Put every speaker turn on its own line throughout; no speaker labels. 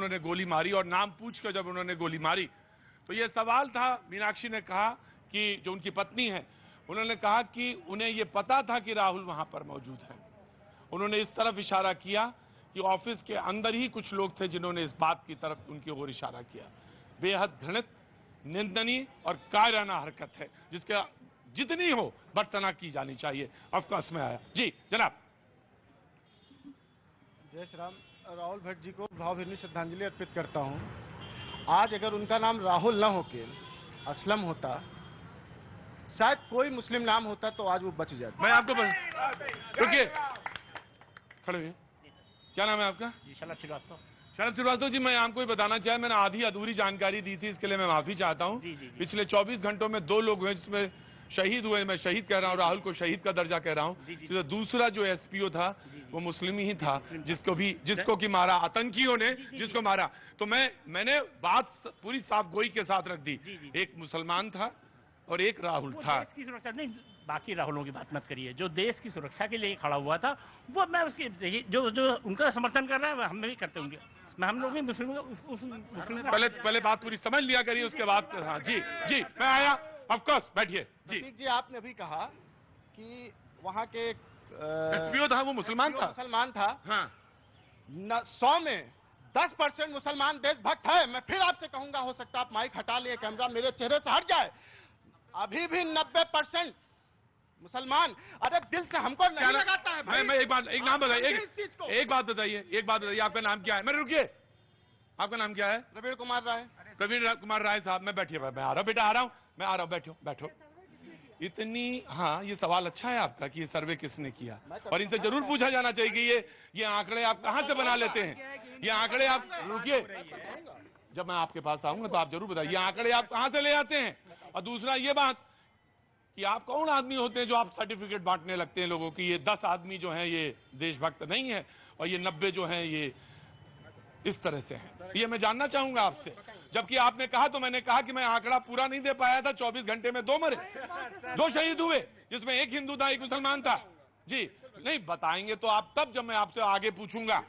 उन्होंने गोली मारी और नाम पूछ कर जब उन्होंने गोली मारी तो ये सवाल था। मीनाक्षी ने कहा कि जो उनकी पत्नी है, उन्होंने कहा कि उन्हें ये पता था कि राहुल वहां पर मौजूद है। उन्होंने इस तरफ इशारा किया कि ऑफिस के अंदर ही कुछ लोग थे जिन्होंने इस बात की तरफ उनकी ओर इशारा किया। बेहद घृणित, निंदनीय और कायराना हरकत है जिसका जितनी हो भर्त्सना की जानी चाहिए। ऑफकोर्स में आया जी जनाब।
जय श्री राम। राहुल भट्ट जी को भावभीनी श्रद्धांजलि अर्पित करता हूं। आज अगर उनका नाम राहुल न होके असलम होता, शायद कोई मुस्लिम नाम होता तो आज वो बच जाता।
मैं आपको रुकिए, खड़े हुए। क्या नाम है आपका?
जी शरद श्रीवास्तव।
शरद श्रीवास्तव जी, मैं आपको ही बताना चाहे, मैंने आधी अधूरी जानकारी दी थी, इसके लिए मैं माफी चाहता हूं। पिछले 24 घंटों में 2 लोग हुए जिसमें शहीद हुए। मैं शहीद कह रहा हूं, राहुल को शहीद का दर्जा कह रहा हूं। तो दूसरा जो एसपीओ था वो मुस्लिम ही था, जिसको कि मारा आतंकियों ने, जिसको मारा। तो मैंने बात पूरी साफ गोई के साथ रख दी। एक मुसलमान था और एक राहुल था।
देश की सुरक्षा नहीं, बाकी राहुलों की बात मत करिए। जो देश की सुरक्षा के लिए खड़ा हुआ था वो मैं उसकी जो उनका समर्थन कर रहा है हम भी करते होंगे। हम लोग भी मुस्लिम
पहले बात पूरी समझ लिया करिए, उसके बाद। हाँ जी जी, मैं आया। ऑफकोर्स बैठिए जी।
प्रतीक जी, आपने अभी कहा कि वहां के
एसपीओ था, वो मुसलमान था। हाँ।
100 में 10% मुसलमान देशभक्त है। मैं फिर आपसे कहूंगा, हो सकता आप माइक हटा लिए, कैमरा मेरे चेहरे से हट जाए। अभी भी 90% मुसलमान, अरे दिल से हमको नहीं लगाता है भाई।
मैं एक नाम बताइए, एक बात बताइए, आपका नाम क्या है? मेरे रुकिए, आपका नाम क्या है?
प्रवीण कुमार राय।
प्रवीण कुमार राय साहब, मैं बैठिए, मैं आ रहा हूँ बेटा, आ रहा हूँ, मैं आ रहा हूँ, बैठो। इतनी, हाँ ये सवाल अच्छा है आपका कि ये सर्वे किसने किया, और इनसे जरूर पूछा जाना चाहिए कि ये आंकड़े आप कहां से बना लेते हैं। ये आंकड़े आप, रुकिए, जब मैं आपके पास आऊंगा तो आप जरूर बताइए, ये आंकड़े आप कहां से ले आते हैं। और दूसरा ये बात कि आप कौन आदमी होते हैं जो आप सर्टिफिकेट बांटने लगते हैं लोगों की। ये 10 आदमी जो हैं ये देशभक्त नहीं है, और ये 90 जो हैं ये इस तरह से हैं। ये मैं जानना चाहूंगा आपसे। जबकि आपने कहा, तो मैंने कहा कि मैं आंकड़ा पूरा नहीं दे पाया था। 24 घंटे में 2 मरे, 2 शहीद हुए, जिसमें एक हिंदू था, एक मुसलमान था। जी नहीं बताएंगे तो आप तब, जब मैं आपसे आगे पूछूंगा।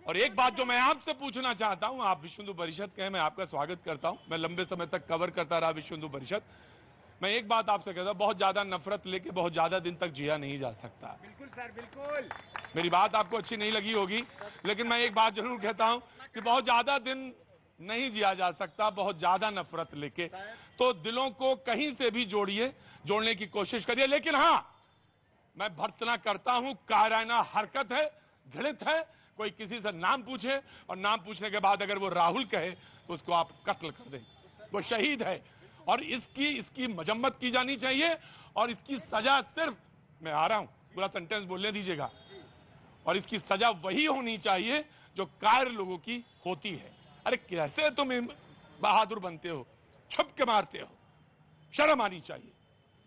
और एक बात जो मैं आपसे पूछना चाहता हूं, आप विश्व हिंदू परिषद के हैं, मैं आपका स्वागत करता हूं। मैं लंबे समय तक कवर करता रहा विश्व हिंदू परिषद। मैं एक बात आपसे कहता हूं, बहुत ज्यादा नफरत लेके बहुत ज्यादा दिन तक जिया नहीं जा सकता।
बिल्कुल सर, बिल्कुल।
मेरी बात आपको अच्छी नहीं लगी होगी, लेकिन मैं एक बात जरूर कहता हूं कि बहुत ज्यादा दिन नहीं जिया जा सकता बहुत ज्यादा नफरत लेके। तो दिलों को कहीं से भी जोड़ने की कोशिश करिए। लेकिन हां, मैं भर्त्सना करता हूं, कायराना हरकत है, घृणित है। कोई किसी से नाम पूछे और नाम पूछने के बाद अगर वो राहुल कहे तो उसको आप कत्ल कर दें। वो शहीद है, और इसकी मजम्मत की जानी चाहिए। और इसकी सजा सिर्फ, मैं आ रहा हूं, पूरा सेंटेंस बोलने दीजिएगा, और इसकी सजा वही होनी चाहिए जो कायर लोगों की होती है। अरे कैसे तुम बहादुर बनते हो, छुप के मारते हो, शर्म आनी चाहिए।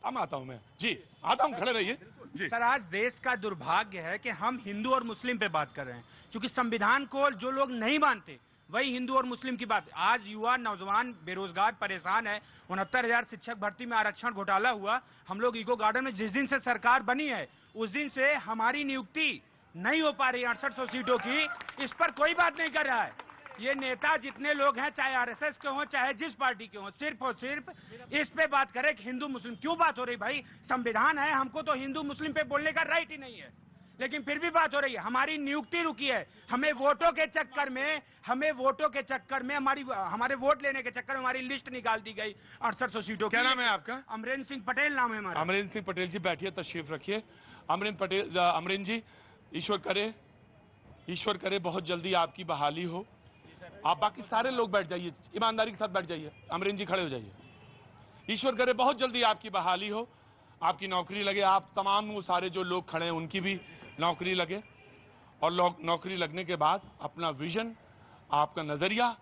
अब आता हूं मैं जी, आता हूं, खड़े रहिए जी।
सर, आज देश का दुर्भाग्य है कि हम हिंदू और मुस्लिम पे बात कर रहे हैं, क्योंकि संविधान को जो लोग नहीं मानते वही हिंदू और मुस्लिम की बात। आज युवा नौजवान बेरोजगार परेशान है। 69,000 शिक्षक भर्ती में आरक्षण घोटाला हुआ। हम लोग इको गार्डन में जिस दिन से सरकार बनी है उस दिन से हमारी नियुक्ति नहीं हो पा रही 6800 सीटों की। इस पर कोई बात नहीं कर रहा है। ये नेता जितने लोग हैं, चाहे आरएसएस के हों चाहे जिस पार्टी के हों, सिर्फ और सिर्फ इस पे बात करें कि हिंदू मुस्लिम क्यों बात हो रही। भाई संविधान है, हमको तो हिंदू मुस्लिम पे बोलने का राइट ही नहीं है, लेकिन फिर भी बात हो रही है। हमारी नियुक्ति रुकी है। हमें वोटों के चक्कर में हमारे वोट लेने के चक्कर में हमारी लिस्ट निकाल दी गई 6800 सीटों की।
क्या नाम है आपका?
अमरेंद्र सिंह पटेल नाम है हमारा।
अमरेंद्र सिंह पटेल जी, बैठिए, तशरीफ रखिए। अमरेंद्र जी, ईश्वर करे बहुत जल्दी आपकी बहाली हो। आप बाकी सारे लोग बैठ जाइए, ईमानदारी के साथ बैठ जाइए। अमरेंद्र जी खड़े हो जाइए। ईश्वर करे बहुत जल्दी आपकी बहाली हो, आपकी नौकरी लगे, आप तमाम वो सारे जो लोग खड़े हैं उनकी भी नौकरी लगे, और नौकरी लगने के बाद अपना विजन, आपका नजरिया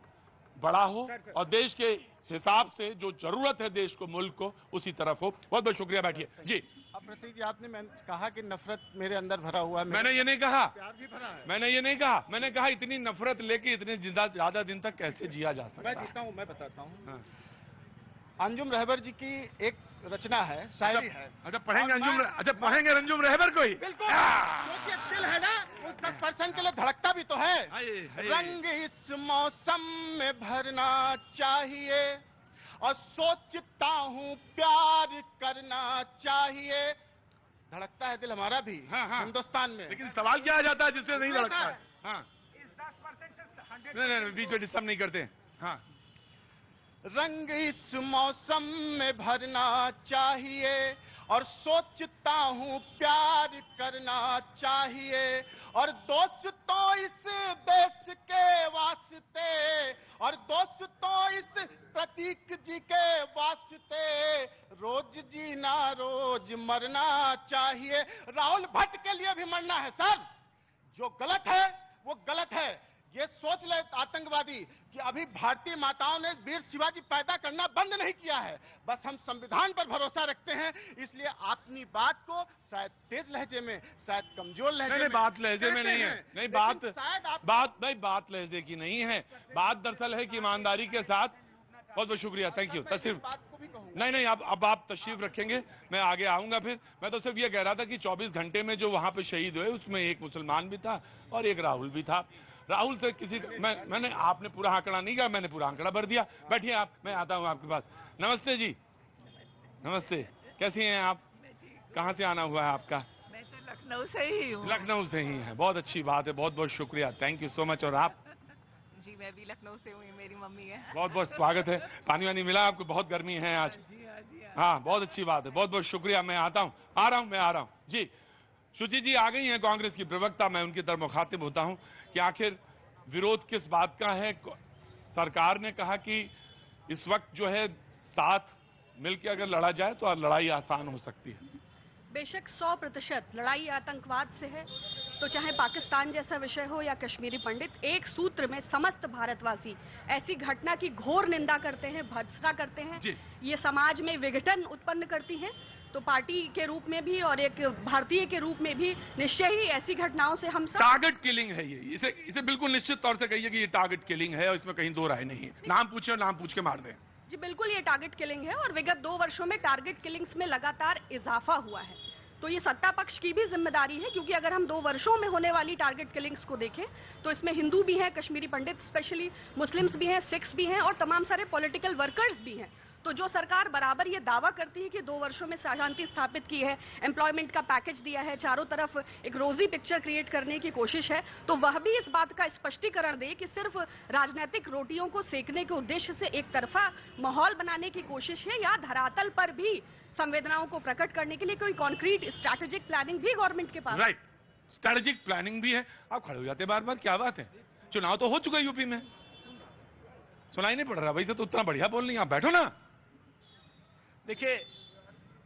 बड़ा हो, और देश के हिसाब से जो जरूरत है देश को, मुल्क को, उसी तरफ हो। बहुत बहुत शुक्रिया, बैठिए जी।
अब प्रतीक जी, आपने कहा कि नफरत मेरे अंदर भरा हुआ है।
मैंने ये नहीं कहा,
प्यार भी भरा है।
मैंने ये नहीं कहा। मैंने कहा इतनी नफरत लेके इतने ज्यादा दिन तक कैसे जिया जा सकता है।
मैं जीता हूं, मैं बताता हूं।
हाँ।
अंजुम रहबर जी की एक रचना है, शायरी है।
अच्छा पढ़ेंगे
और
अंजुम,
मैं-
अच्छा पढ़ेंगे अंजुम रहबर को ही।
बिल्कुल, क्योंकि दिल है ना, उस 10% के लिए धड़कता भी तो है।
हाय, हाय।
रंग इस मौसम में भरना चाहिए और सोचता हूँ प्यार करना चाहिए। धड़कता है दिल हमारा भी
हाँ, हाँ।
हिंदुस्तान में।
लेकिन सवाल क्या आ जाता है जिससे नहीं धड़कता है? हाँ
इस 10% से
नहीं नहीं बीच में डिस्टर्ब नहीं करते। हाँ
रंग इस मौसम में भरना चाहिए और सोचता हूँ प्यार करना चाहिए और दोस्तों इस देश के वास्ते और दोस्तों इस प्रतीक जी के वास्ते रोज जीना रोज मरना चाहिए। राहुल भट्ट के लिए भी मरना है सर। जो गलत है वो गलत है। ये सोच ले आतंकवादी कि अभी भारतीय माताओं ने वीर शिवाजी पैदा करना बंद नहीं किया है। बस हम संविधान पर भरोसा रखते हैं, इसलिए अपनी बात को शायद तेज लहजे में, शायद कमजोर लहजे
नहीं
में
नहीं बात लहजे में
कहते
नहीं है।
हैं,
नहीं
लेकिन
बात
शायद आप
बात लहजे की नहीं है। बात दरअसल है कि ईमानदारी के साथ। बहुत बहुत शुक्रिया, थैंक यू।
मैं इस
तशरीफ
बात को भी कहूंगा।
नहीं नहीं अब आप तशरीफ रखेंगे, मैं आगे आऊंगा। फिर मैं तो सिर्फ ये कह रहा था कि 24 घंटे में जो वहां पे शहीद हुए उसमें एक मुसलमान भी था और एक राहुल भी था। राहुल से किसी मैंने आपने पूरा आंकड़ा नहीं कहा, मैंने पूरा आंकड़ा भर दिया। बैठिए आप, मैं आता हूं आपके पास। नमस्ते जी, नमस्ते, कैसी हैं आप? कहाँ से आना हुआ है आपका?
मैं तो लखनऊ से ही हूँ।
लखनऊ से ही है, बहुत अच्छी बात है, बहुत बहुत शुक्रिया, थैंक यू सो मच। और आप?
जी मैं भी लखनऊ से हूँ, ये मेरी मम्मी है।
बहुत बहुत स्वागत है। पानी वानी मिला आपको? बहुत गर्मी है आज।
जी हाँ जी हाँ।
हाँ बहुत अच्छी बात है, बहुत बहुत शुक्रिया। मैं आता हूँ, आ रहा हूँ जी। शुचि जी आ गई हैं कांग्रेस की प्रवक्ता, मैं उनकी तरफ मुखातिब होता हूँ कि आखिर विरोध किस बात का है। सरकार ने कहा कि इस वक्त जो है साथ मिलकर अगर लड़ा जाए तो लड़ाई आसान हो सकती है।
बेशक 100% लड़ाई आतंकवाद से है, तो चाहे पाकिस्तान जैसा विषय हो या कश्मीरी पंडित, एक सूत्र में समस्त भारतवासी ऐसी घटना की घोर निंदा करते हैं, भर्त्सना करते हैं।
जी।
ये समाज में विघटन उत्पन्न करती हैं। तो पार्टी के रूप में भी और एक भारतीय के रूप में भी निश्चय ही ऐसी घटनाओं से हम सब
टारगेट किलिंग है ये, इसे बिल्कुल निश्चित तौर से कहिए कि ये टारगेट किलिंग है और इसमें कहीं दो राय नहीं है। नाम पूछे और नाम पूछ के मार दें।
जी बिल्कुल ये टारगेट किलिंग है और विगत 2 वर्षों में टारगेट किलिंग्स में लगातार इजाफा हुआ है। तो ये सत्ता पक्ष की भी जिम्मेदारी है, क्योंकि अगर हम 2 वर्षों में होने वाली टारगेट किलिंग्स को देखें तो इसमें हिंदू भी हैं, कश्मीरी पंडित स्पेशली, मुस्लिम्स भी हैं, सिख्स भी हैं और तमाम सारे पॉलिटिकल वर्कर्स भी हैं। तो जो सरकार बराबर ये दावा करती है कि 2 वर्षों में शांति स्थापित की है, एम्प्लॉयमेंट का पैकेज दिया है, चारों तरफ एक रोजी पिक्चर क्रिएट करने की कोशिश है, तो वह भी इस बात का स्पष्टीकरण दे कि सिर्फ राजनीतिक रोटियों को सेकने के उद्देश्य से एक तरफा माहौल बनाने की कोशिश है या धरातल पर भी संवेदनाओं को प्रकट करने के लिए कोई कॉन्क्रीट स्ट्रैटेजिक प्लानिंग भी गवर्नमेंट के पास।
राइट, स्ट्रेटेजिक प्लानिंग भी है। आप खड़े हो जाते बार बार, क्या बात है? चुनाव तो हो चुका है यूपी में, सुनाई नहीं पड़ रहा। वैसे तो उतना बढ़िया बोल नहीं, आप बैठो ना।
देखिए,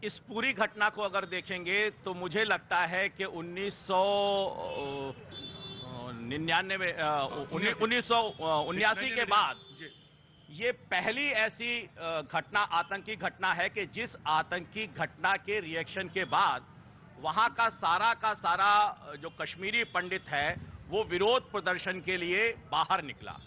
इस पूरी घटना को अगर देखेंगे तो मुझे लगता है कि 1979 के बाद ये पहली ऐसी घटना, आतंकी घटना है कि जिस आतंकी घटना के रिएक्शन के बाद वहां का सारा जो कश्मीरी पंडित है वो विरोध प्रदर्शन के लिए बाहर निकला।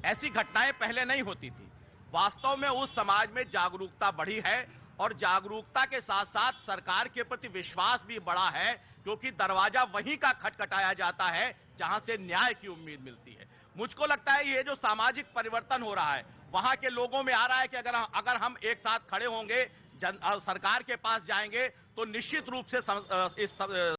ऐसी घटनाएं पहले नहीं होती थी। वास्तव में उस समाज में जागरूकता बढ़ी है और जागरूकता के साथ साथ सरकार के प्रति विश्वास भी बढ़ा है, क्योंकि दरवाजा वहीं का खटखटाया जाता है जहां से न्याय की उम्मीद मिलती है। मुझको लगता है ये जो सामाजिक परिवर्तन हो रहा है वहां के लोगों में आ रहा है कि अगर हम एक साथ खड़े होंगे, सरकार के पास जाएंगे तो निश्चित रूप से इस